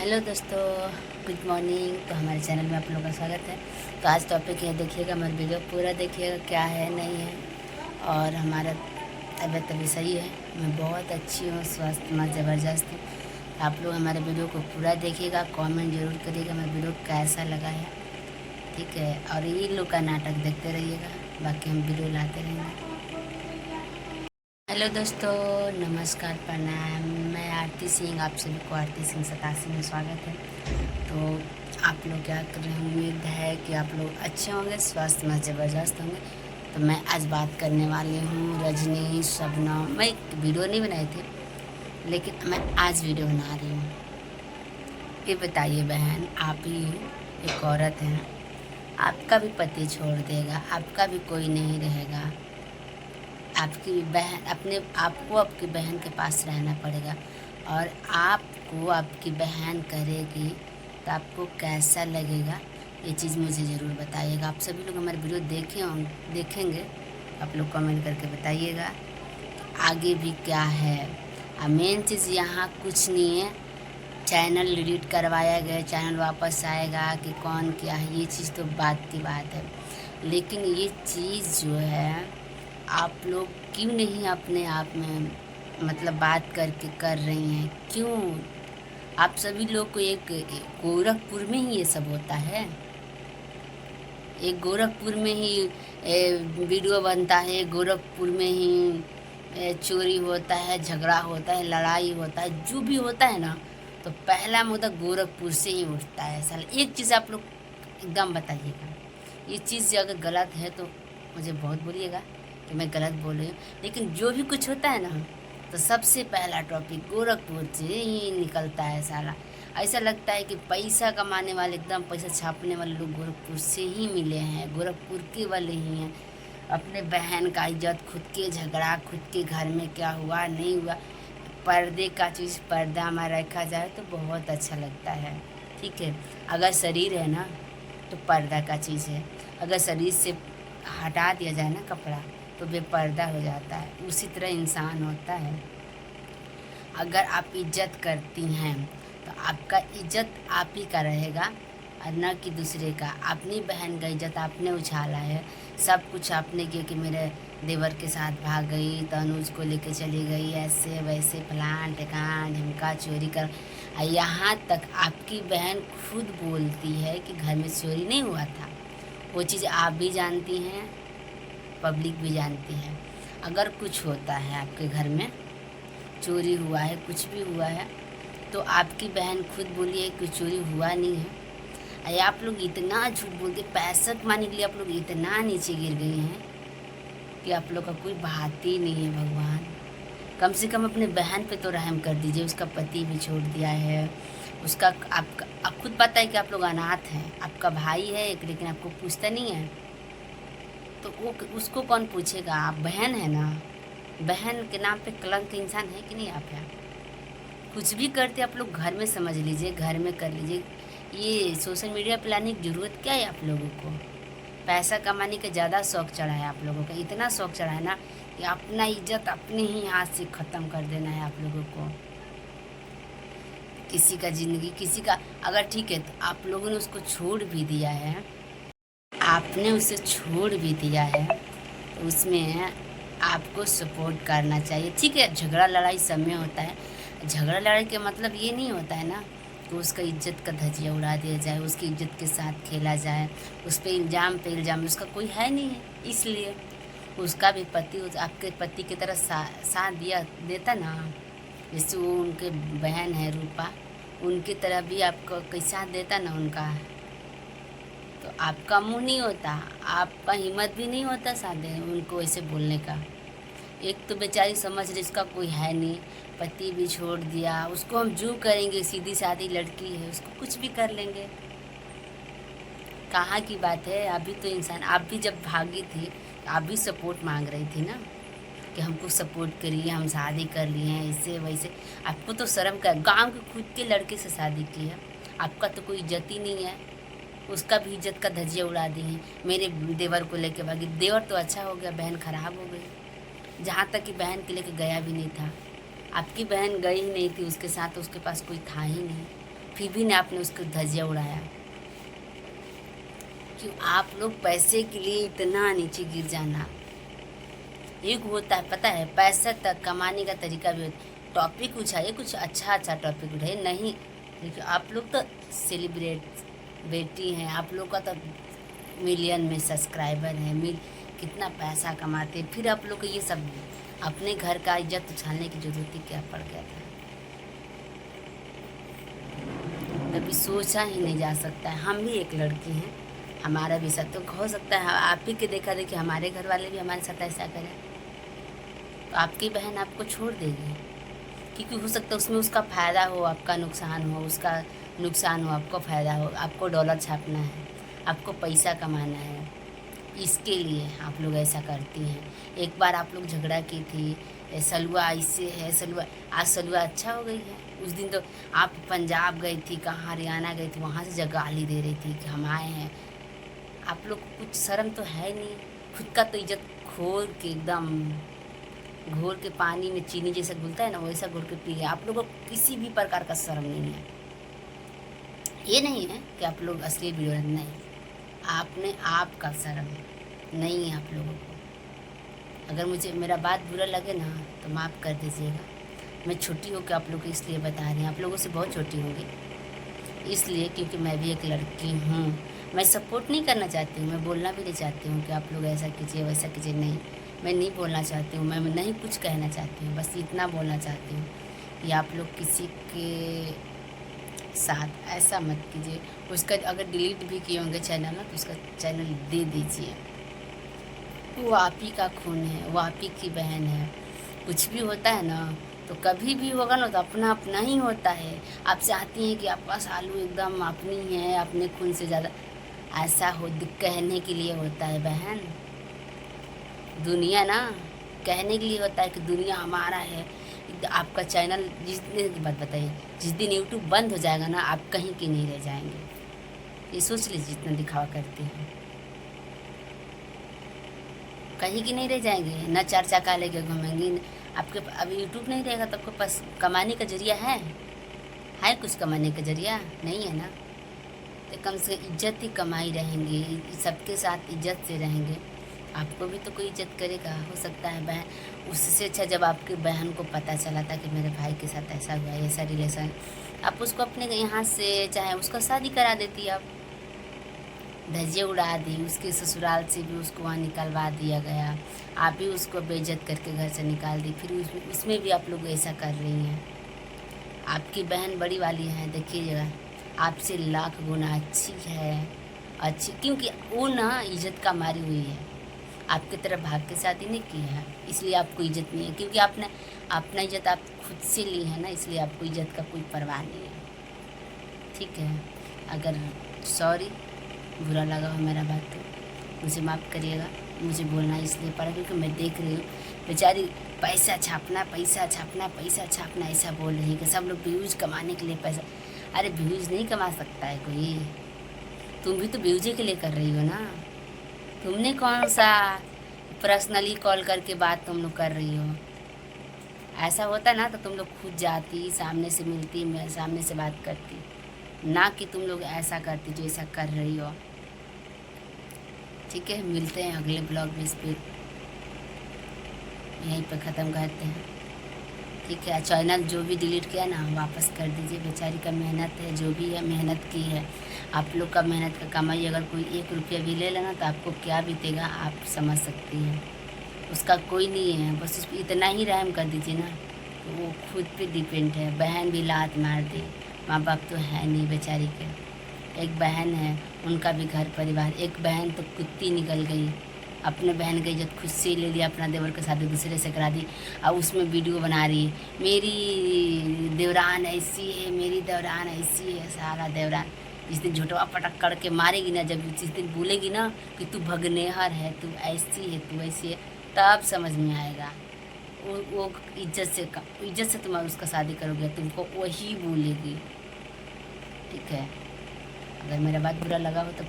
Hello दोस्तों, good morning. तो हमारे चैनल में आप लोगों का स्वागत है। तो आज टॉपिक है, देखिएगा मत, वीडियो पूरा देखिएगा, क्या है नहीं है। और हमारा तबीयत अभी सही है, मैं बहुत अच्छी हूँ, स्वस्थ मस्त ज़बरदस्त हूँ। आप लोग हमारे वीडियो को पूरा देखिएगा, कमेंट ज़रूर करिएगा मैं वीडियो कैसा लगा है, ठीक है। और ये लोग का नाटक देखते रहिएगा, बाकी हम वीडियो लाते रहेंगे। हेलो दोस्तों, नमस्कार, प्रणाम। मैं आरती सिंह, आप सभी को आरती सिंह 87 में स्वागत है। तो आप लोग क्या कर रहे हैं? उम्मीद है कि आप लोग अच्छे होंगे, स्वस्थ मस्त ज़बरदस्त होंगे। तो मैं आज बात करने वाली हूँ रजनी, शबनम। मैं एक वीडियो नहीं बनाई थी, लेकिन मैं आज वीडियो बना रही हूँ। ये बताइए बहन, आप ही एक औरत हैं, आपका भी पति छोड़ देगा, आपका भी कोई नहीं रहेगा, आपकी बहन आपको आपकी बहन के पास रहना पड़ेगा, और आपको आपकी बहन करेगी तो आपको कैसा लगेगा? ये चीज़ मुझे ज़रूर बताइएगा। आप सभी लोग हमारे वीडियो देखेंगे, आप लोग कमेंट करके बताइएगा आगे भी क्या है। मेन चीज़ यहाँ कुछ नहीं है, चैनल डिलीट करवाया गया, चैनल वापस आएगा कि कौन क्या है, ये चीज़ तो बात की बात है। लेकिन ये चीज़ जो है, आप लोग क्यों नहीं अपने आप में मतलब बात करके कर रही हैं? क्यों आप सभी लोग को एक गोरखपुर में ही ये सब होता है? एक गोरखपुर में ही वीडियो बनता है, गोरखपुर में ही चोरी होता है, झगड़ा होता है, लड़ाई होता है, जो भी होता है ना, तो पहला मुद्दा गोरखपुर से ही उठता है। साल एक चीज़ आप लोग एकदम बताइएगा, ये चीज़ अगर गलत है तो मुझे बहुत बोलिएगा कि मैं गलत बोल रही हूँ, लेकिन जो भी कुछ होता है ना, तो सबसे पहला टॉपिक गोरखपुर से ही निकलता है साला। ऐसा लगता है कि पैसा कमाने वाले, एकदम पैसा छापने वाले लोग गोरखपुर से ही मिले हैं, गोरखपुर के वाले ही हैं। अपने बहन का इज्जत, खुद के झगड़ा, खुद के घर में क्या हुआ नहीं हुआ, पर्दे का चीज़ पर्दा में रखा जाए तो बहुत अच्छा लगता है, ठीक है। अगर शरीर है ना तो पर्दा का चीज़ है, अगर शरीर से हटा दिया जाए ना कपड़ा तो बेपर्दा हो जाता है। उसी तरह इंसान होता है। अगर आप इज्जत करती हैं तो आपका इज्जत आप ही का रहेगा और न कि दूसरे का। अपनी बहन का इज्जत आपने उछाला है, सब कुछ आपने किया कि मेरे देवर के साथ भाग गई, तनुज को लेके चली गई, ऐसे वैसे फलान ठिकान ढिमका चोरी कर। यहाँ तक आपकी बहन खुद बोलती है कि घर में चोरी नहीं हुआ था। वो चीज़ आप भी जानती हैं, पब्लिक भी जानती है। अगर कुछ होता है आपके घर में, चोरी हुआ है, कुछ भी हुआ है, तो आपकी बहन खुद बोली है कि चोरी हुआ नहीं है। अरे आप लोग इतना झूठ बोलते, पैसा कमाने के लिए आप लोग इतना नीचे गिर गए हैं कि आप लोग का कोई बात ही नहीं है। भगवान, कम से कम अपने बहन पे तो रहम कर दीजिए। उसका पति भी छोड़ दिया है, उसका आप खुद पता है कि आप लोग अनाथ हैं, आपका भाई है एक, लेकिन आपको पूछता नहीं है, तो वो उसको कौन पूछेगा? आप बहन है ना, बहन के नाम पे कलंक इंसान है कि नहीं? आप हैं, कुछ भी करते आप लोग घर में समझ लीजिए, घर में कर लीजिए। ये सोशल मीडिया पे लाने की ज़रूरत क्या है आप लोगों को? पैसा कमाने का ज़्यादा शौक़ चढ़ा है आप लोगों का, इतना शौक़ चढ़ा है ना कि अपना इज्जत अपने ही हाथ से ख़त्म कर देना है आप लोगों को। किसी का ज़िंदगी, किसी का अगर ठीक है तो आप लोगों ने उसको छोड़ भी दिया है, आपने उसे छोड़ भी दिया है, तो उसमें आपको सपोर्ट करना चाहिए, ठीक है। झगड़ा लड़ाई सब में होता है, झगड़ा लड़ाई का मतलब ये नहीं होता है ना कि उसका इज्जत का धजिया उड़ा दिया जाए, उसकी इज्जत के साथ खेला जाए, उस पर इल्ज़ाम पे इल्ज़ाम। उसका कोई है नहीं है, इसलिए उसका भी पति आपके पति की तरह साथ देता ना, जैसे वो उनके बहन है रूपा, उनकी तरह भी आपको कोई साथ देता ना उनका, तो आपका मुंह नहीं होता, आपका हिम्मत भी नहीं होता साथ देने उनको ऐसे बोलने का। एक तो बेचारी समझ रही इसका कोई है नहीं, पति भी छोड़ दिया, उसको हम जो करेंगे, सीधी सादी लड़की है, उसको कुछ भी कर लेंगे। कहाँ की बात है? आप भी तो इंसान, आप भी जब भागी थी आप भी सपोर्ट मांग रही थी ना कि हमको सपोर्ट करिए, हम शादी कर लिए हैं, ऐसे वैसे। आपको तो शर्म का, गांव के खुद के लड़के से शादी की है, आपका तो कोई इज्जत ही नहीं है। उसका भी इज्जत का धजिया उड़ा दी है, मेरे देवर को लेके भागी। देवर तो अच्छा हो गया, बहन ख़राब हो गई। जहाँ तक कि बहन के लेके गया भी नहीं था, आपकी बहन गई ही नहीं थी उसके साथ, तो उसके पास कोई था ही नहीं, फिर भी ना आपने उसको धज्जियाँ उड़ाया। कि आप लोग पैसे के लिए इतना नीचे गिर जाना, एक होता है पता है, पैसा तक कमाने का तरीका भी होता है। टॉपिक उठाइए, कुछ अच्छा टॉपिक उठाइए, नहीं देखिए आप लोग तो सेलिब्रेट बेटी हैं, आप लोग का तो मिलियन में सब्सक्राइबर है, कितना पैसा कमाते, फिर आप लोग को ये सब अपने घर का इज्जत उछालने की जरूरत ही क्या पड़ गया था। कभी सोचा ही नहीं जा सकता है। हम भी एक लड़की हैं, हमारा भी साथ तो हो सकता है आप ही के देखा देखी हमारे घर वाले भी हमारे साथ ऐसा करें, तो आपकी बहन आपको छोड़ देगी, क्योंकि हो सकता है उसमें उसका फ़ायदा हो, आपका नुकसान हो, उसका नुकसान हो, आपको फ़ायदा हो। आपको डॉलर छापना है, आपको पैसा कमाना है, इसके लिए आप लोग ऐसा करती हैं। एक बार आप लोग झगड़ा की थी, सलुआ इससे है, सलुआ आज सलुआ अच्छा हो गई है। उस दिन तो आप पंजाब गई थी, कहाँ हरियाणा गई थी, वहाँ से गाली दे रही थी कि हम आए हैं। आप लोग को कुछ शर्म तो है नहीं, खुद का तो इज्जत खोल के एकदम घोल के पानी में चीनी जैसा घुलता है ना, वैसा घोल के पी गए। आप लोगों को किसी भी प्रकार का शर्म नहीं है। ये नहीं है कि आप लोग असली वीडियो नहीं, आपने आपका शर्म नहीं है आप लोगों को। अगर मुझे मेरा बात बुरा लगे ना तो माफ़ कर दीजिएगा। मैं छोटी होकर आप लोग को इसलिए बता रही हूँ, आप लोगों से बहुत छोटी होंगी इसलिए, क्योंकि मैं भी एक लड़की हूँ। मैं सपोर्ट नहीं करना चाहती हूँ, मैं बोलना भी नहीं चाहती हूँ कि आप लोग ऐसा कीजिए वैसा कीजिए, नहीं, मैं नहीं बोलना चाहती हूँ, मैं नहीं कुछ कहना चाहती हूँ, बस इतना बोलना चाहती हूँ कि आप लोग किसी के साथ ऐसा मत कीजिए। उसका अगर डिलीट भी किए होंगे चैनल ना, तो उसका चैनल दे दीजिए। वो आप ही का खून है, वो आप ही की बहन है। कुछ भी होता है ना तो कभी भी होगा ना तो अपना अपना ही होता है। आप चाहती हैं कि आपका सालू एकदम अपनी है, अपने खून से ज़्यादा, ऐसा हो कहने के लिए होता है बहन। दुनिया ना कहने के लिए होता है कि दुनिया हमारा है। आपका चैनल जिस दिन की बात बताइए, जिस दिन यूट्यूब बंद हो जाएगा ना, आप कहीं के नहीं रह जाएंगे। ये सोच लीजिए, जितना दिखावा करते हैं कहीं की नहीं रह जाएंगे। न चार चक्का लेके घूमेंगी। आपके अब यूट्यूब नहीं रहेगा तो आपके पास कमाने का जरिया है कुछ कमाने का जरिया नहीं है ना, तो कम से कम इज्जत ही कमाई रहेंगे, सबके साथ इज्जत से रहेंगे, आपको भी तो कोई इज्जत करेगा। हो सकता है बहन, उससे अच्छा जब आपकी बहन को पता चला था कि मेरे भाई के साथ ऐसा हुआ, ऐसा रिलेशन, आप उसको अपने यहाँ से चाहे उसका शादी करा देती, आप धज्जियाँ उड़ा दी, उसके ससुराल से भी उसको वहाँ निकलवा दिया गया, आप भी उसको बेइज्जत करके घर से निकाल दी, फिर उसमें भी आप लोग ऐसा कर रही हैं। आपकी बहन बड़ी वाली है, देखिएगा आपसे लाख गुना अच्छी है, अच्छी, क्योंकि वो ना इज्जत का मारी हुई है। आपकी तरफ भाग के शादी नहीं की है, इसलिए आपको इज्जत नहीं है, क्योंकि आपने अपना इज्जत आप खुद से ली है ना, इसलिए आपको इज्जत का कोई परवाह नहीं है। ठीक है, अगर सॉरी बुरा लगा हो मेरा बात तो मुझे माफ़ करिएगा। मुझे बोलना इसलिए पड़ा क्योंकि मैं देख रही हूँ बेचारी पैसा छापना पैसा छापना पैसा छापना ऐसा बोल रही है कि सब लोग व्यूज़ कमाने के लिए पैसा। अरे व्यूज़ नहीं कमा सकता है कोई, तुम भी तो व्यूज़ के लिए कर रही हो ना। तुमने कौन सा पर्सनली कॉल करके बात तुम लोग कर रही हो? ऐसा होता ना तो तुम लोग खुद जाती, सामने से मिलती, मैं सामने से बात करती, ना कि तुम लोग ऐसा करती जो ऐसा कर रही हो। ठीक है, मिलते हैं अगले ब्लॉग में, इस पर यहीं पर ख़त्म करते हैं। ठीक है, चैनल जो भी डिलीट किया ना वापस कर दीजिए। बेचारी का मेहनत है, जो भी है मेहनत की है। आप लोग का मेहनत का कमाई अगर कोई 1 रुपया भी ले लेना तो आपको क्या बीतेगा आप समझ सकती हैं। उसका कोई नहीं है, बस उसको इतना ही रहम कर दीजिए ना, तो वो खुद पे डिपेंड है। बहन भी लात मार दी, माँ बाप तो है नहीं बेचारी के। एक बहन है, उनका भी घर परिवार। एक बहन तो कुत्ती निकल गई, अपने बहन की इज्जत खुद से ले लिया, अपना देवर के शादी दूसरे से करा दी, और उसमें वीडियो बना रही है मेरी देवरान ऐसी है, मेरी देवरान ऐसी है। सारा देवरान जिस दिन झुटवा पटक करके मारेगी ना, जब जिस दिन बोलेगी ना कि तू भगनेहर है, तू ऐसी है, तू ऐसी है, तब समझ में आएगा। वो इज्जत से तुम उसका शादी करोगे, तुमको वही बोलेगी। ठीक है, अगर मेरा बात बुरा लगा हो तो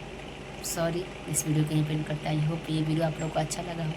सॉरी। इस वीडियो को यहीं पे एंड करता है। आई होप ये वीडियो आप लोगों को अच्छा लगा हो।